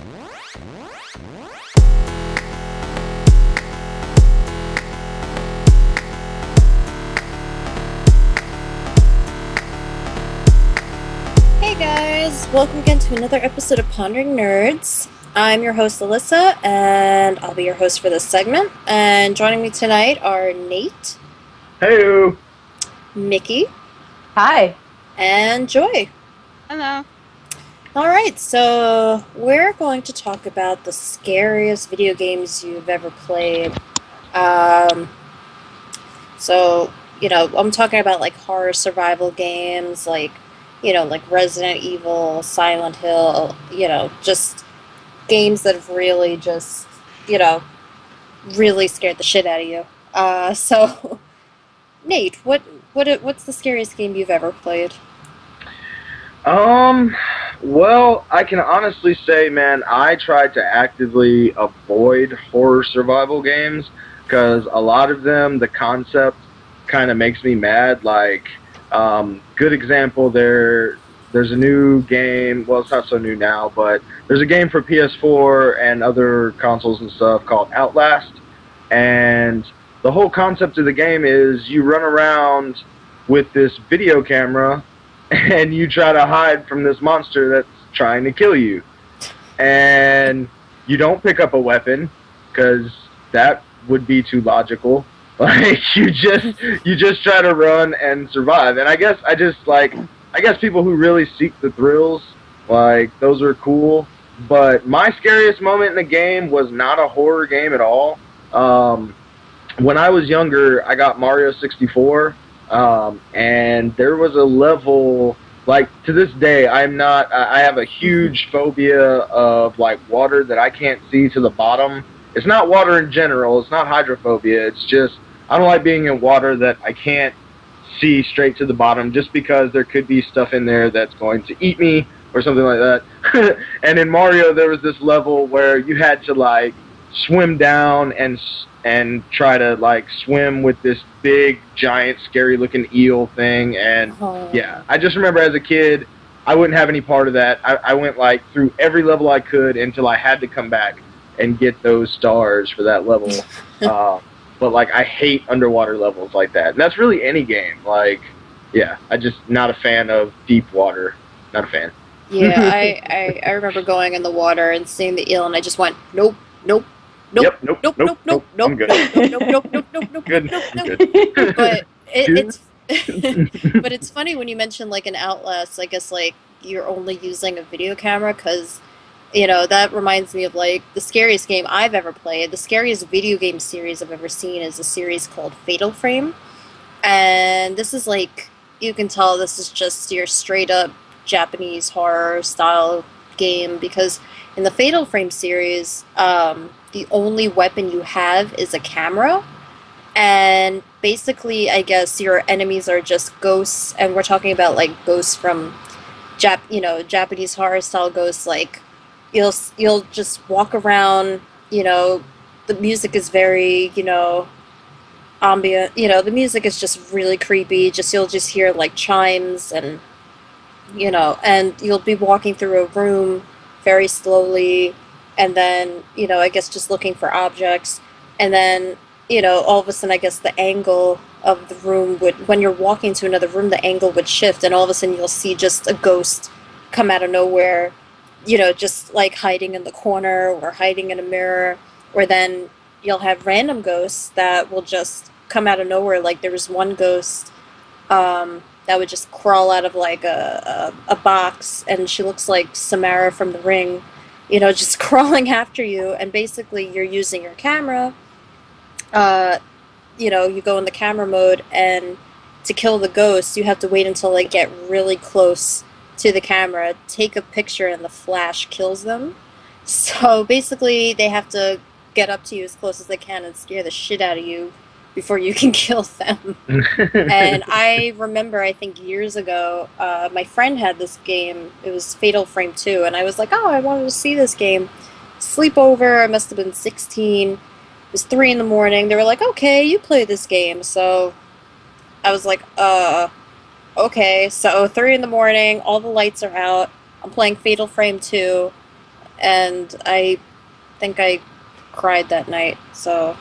Hey guys, welcome again to another episode of Pondering Nerds. I'm your host Alyssa, and I'll be your host for this segment. And joining me tonight are Nate. Hey. Mickey. Hi. And Joy. Hello. Alright, so we're going to talk about the scariest video games you've ever played. So, I'm talking about like horror survival games, like Resident Evil, Silent Hill, just games that have really just, really scared the shit out of you. So, Nate, what's the scariest game you've ever played? Well, I can honestly say, man, I tried to actively avoid horror survival games because a lot of them, the concept kind of makes me mad. Like, good example, there's a new game, well, it's not so new now, but there's a game for PS4 and other consoles and stuff called Outlast, and the whole concept of the game is you run around with this video camera and you try to hide from this monster that's trying to kill you. And you don't pick up a weapon, because that would be too logical. Like, you just try to run and survive. And I guess people who really seek the thrills, like, those are cool. But my scariest moment in the game was not a horror game at all. When I was younger, I got Mario 64. And there was a level, like, to this day, I have a huge phobia of, like, water that I can't see to the bottom. It's not water in general, it's not hydrophobia, it's just, I don't like being in water that I can't see straight to the bottom, just because there could be stuff in there that's going to eat me, or something like that. And in Mario, there was this level where you had to, like, swim down and try to, like, swim with this big, giant, scary-looking eel thing, and, yeah. I just remember as a kid, I wouldn't have any part of that. I went, like, through every level I could until I had to come back and get those stars for that level. But, like, I hate underwater levels like that. And that's really any game. Like, yeah, I just not a fan of deep water. Not a fan. Yeah, I remember going in the water and seeing the eel, and I just went, nope, nope. Nope, Yep, nope, nope, nope, nope, I'm good. nope, nope, nope, nope, nope, Good. nope, I'm nope. good. But it's funny when you mention, like, an Outlast, I guess, like, you're only using a video camera, because, that reminds me of, like, the scariest game I've ever played. The scariest video game series I've ever seen is a series called Fatal Frame. And this is, like, you can tell this is just your straight-up Japanese horror style game, because in the Fatal Frame series, the only weapon you have is a camera, and basically, I guess, your enemies are just ghosts, and we're talking about, like, ghosts from Japanese horror style ghosts. Like, you'll just walk around, the music is very, ambient, the music is just really creepy, you'll just hear, like, chimes, and, and you'll be walking through a room very slowly, and then, I guess just looking for objects, and then, all of a sudden, I guess the angle of the room when you're walking to another room, the angle would shift, and all of a sudden you'll see just a ghost come out of nowhere, just, like, hiding in the corner, or hiding in a mirror, or then you'll have random ghosts that will just come out of nowhere. Like, there was one ghost, that would just crawl out of, like, a box, and she looks like Samara from The Ring, just crawling after you, and basically you're using your camera, you go in the camera mode, and to kill the ghosts, you have to wait until they get really close to the camera, take a picture, and the flash kills them. So basically, they have to get up to you as close as they can and scare the shit out of you before you can kill them. And I remember, I think years ago, my friend had this game. It was Fatal Frame 2, and I was like, oh, I wanted to see this game. Sleepover, I must have been 16. It was 3 in the morning. They were like, okay, you play this game. So I was like, okay. So 3 in the morning, all the lights are out. I'm playing Fatal Frame 2. and I think I cried that night. So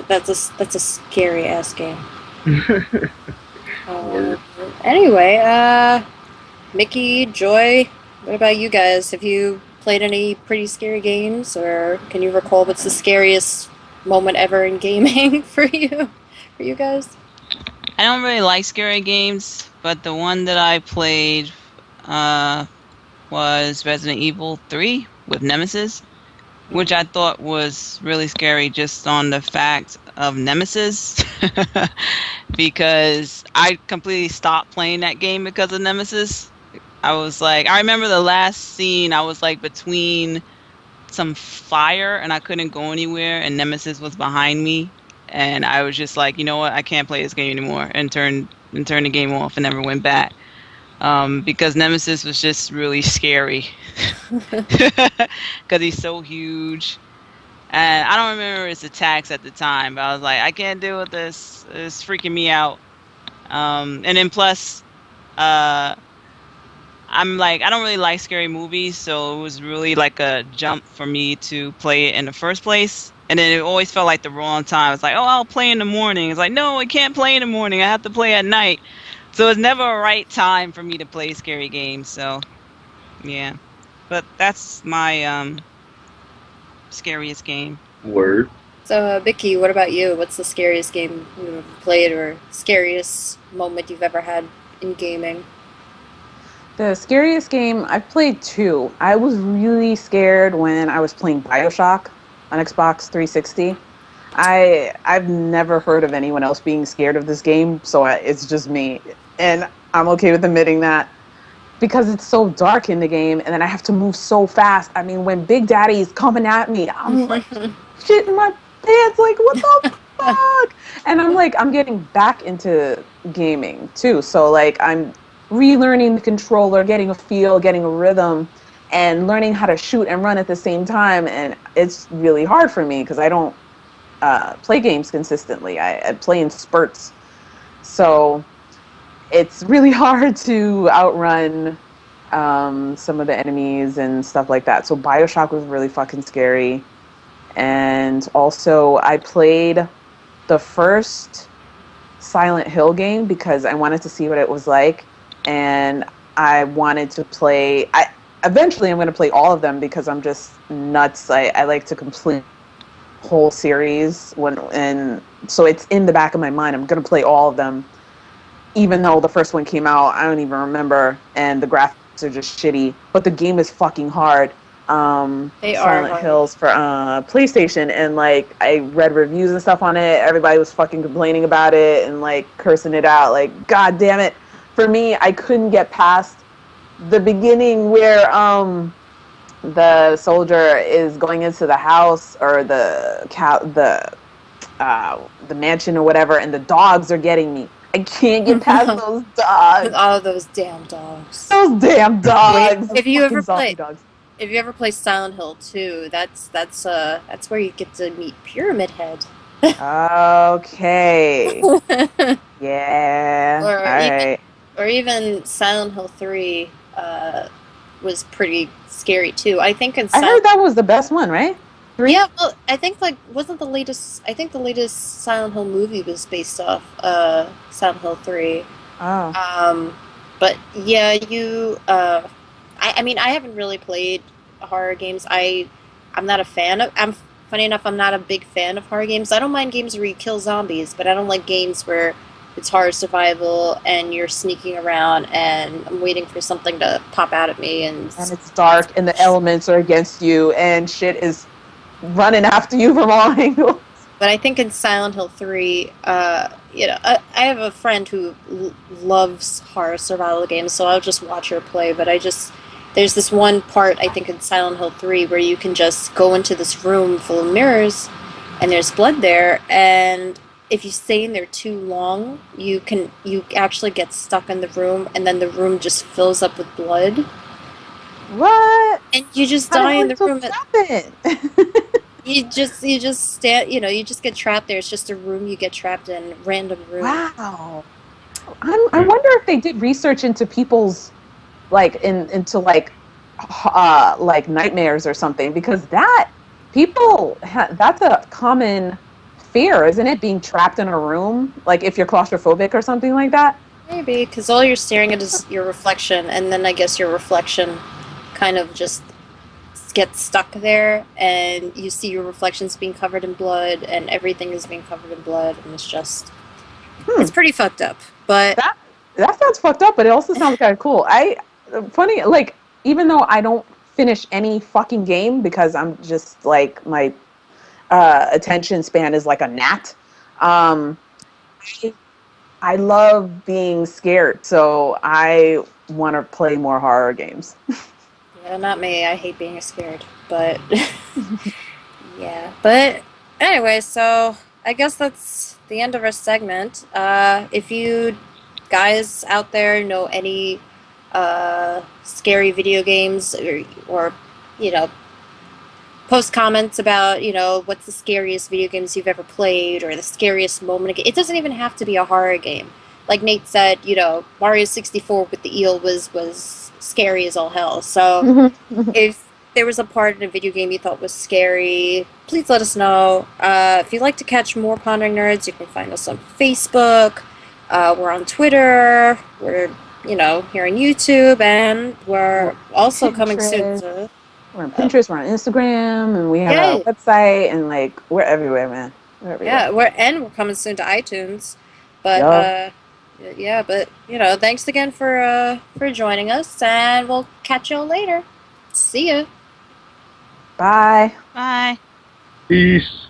that's a scary ass game. Word. Anyway, Mickey, Joy, what about you guys? Have you played any pretty scary games, or can you recall what's the scariest moment ever in gaming for you guys? I don't really like scary games, but the one that I played uh, was Resident Evil 3 with Nemesis, which I thought was really scary just on the fact of Nemesis. Because I completely stopped playing that game because of Nemesis. I was like, I remember the last scene, I was like between some fire and I couldn't go anywhere, and Nemesis was behind me. And I was just like, you know what, I can't play this game anymore, and turned the game off and never went back. Because Nemesis was just really scary. Because he's so huge. And I don't remember his attacks at the time, but I was like, I can't deal with this. It's freaking me out. And then plus, I'm like, I don't really like scary movies, so it was really like a jump for me to play it in the first place. And then it always felt like the wrong time. It's like, oh, I'll play in the morning. It's like, no, I can't play in the morning. I have to play at night. So it's never a right time for me to play scary games. So, yeah. But that's my scariest game. Word. So, Vicky, what about you? What's the scariest game you've ever played, or scariest moment you've ever had in gaming? The scariest game, I've played two. I was really scared when I was playing BioShock on Xbox 360. I've never heard of anyone else being scared of this game, so it's just me. And I'm okay with admitting that because it's so dark in the game, and then I have to move so fast. I mean, when Big Daddy is coming at me, I'm like shitting my pants, like, what the fuck? And I'm like, I'm getting back into gaming too. So like, I'm relearning the controller, getting a feel, getting a rhythm, and learning how to shoot and run at the same time. And it's really hard for me because I don't play games consistently. I play in spurts. So it's really hard to outrun some of the enemies and stuff like that. So BioShock was really fucking scary. And also I played the first Silent Hill game because I wanted to see what it was like. And I wanted to play... Eventually I'm going to play all of them because I'm just nuts. I like to complete whole series and so it's in the back of my mind. I'm going to play all of them, even though the first one came out, I don't even remember, and the graphics are just shitty, but the game is fucking hard. They are Silent hard. Hills for PlayStation, and like I read reviews and stuff on it. Everybody was fucking complaining about it and like cursing it out, like, god damn it. For me, I couldn't get past the beginning where the soldier is going into the house or the mansion or whatever, and the dogs are getting me. I can't get past those dogs. Oh, those damn dogs. Those damn dogs. Wait, if you ever Fucking zombie play- dogs. If you ever play Silent Hill 2, that's where you get to meet Pyramid Head. Okay. Yeah. Or All right. Or even Silent Hill 3 was pretty scary too. I think in I heard that was the best one, right? Yeah, well, I think like wasn't the latest. I think the latest Silent Hill movie was based off Silent Hill 3. Oh. But yeah, you. I mean, I haven't really played horror games. I'm not a fan of. Funny enough, I'm not a big fan of horror games. I don't mind games where you kill zombies, but I don't like games where it's horror survival and you're sneaking around and I'm waiting for something to pop out at me and it's dark and the elements are against you and shit is running after you from all angles. But I think in Silent Hill 3, I have a friend who loves horror survival games, so I'll just watch her play. But there's this one part, I think, in Silent Hill 3 where you can just go into this room full of mirrors and there's blood there, and if you stay in there too long, you actually get stuck in the room, and then the room just fills up with blood. What? And you just How die in the did room. happen? You just stand, you just get trapped there. It's just a room you get trapped in, random room. Wow. I wonder if they did research into people's, like, into like like nightmares or something, because that's a common fear, isn't it? Being trapped in a room, like if you're claustrophobic or something like that. Maybe, because all you're staring at is your reflection, and then I guess your reflection kind of just gets stuck there, and you see your reflections being covered in blood, and everything is being covered in blood, and it's just... It's pretty fucked up, but... That sounds fucked up, but it also sounds kind of cool. Funny, like, even though I don't finish any fucking game because I'm just, like, my attention span is like a gnat, I love being scared, so I want to play more horror games. Yeah, not me. I hate being scared, but... yeah, but anyway, so I guess that's the end of our segment. If you guys out there know any scary video games, or you know, post comments about, you know, what's the scariest video games you've ever played, or the scariest moment. It doesn't even have to be a horror game. Like Nate said, you know, Mario 64 with the eel was scary as all hell. So if there was a part in a video game you thought was scary, please let us know. If you'd like to catch more Pondering Nerds, you can find us on Facebook. We're on Twitter. We're, you know, here on YouTube, and we're also coming soon. So, we're on Pinterest, we're on Instagram, and we have our website, and like we're everywhere, man. We're everywhere. Yeah, we're coming soon to iTunes. But yeah, but you know, thanks again for joining us, and we'll catch y'all later. See ya. Bye. Bye. Peace.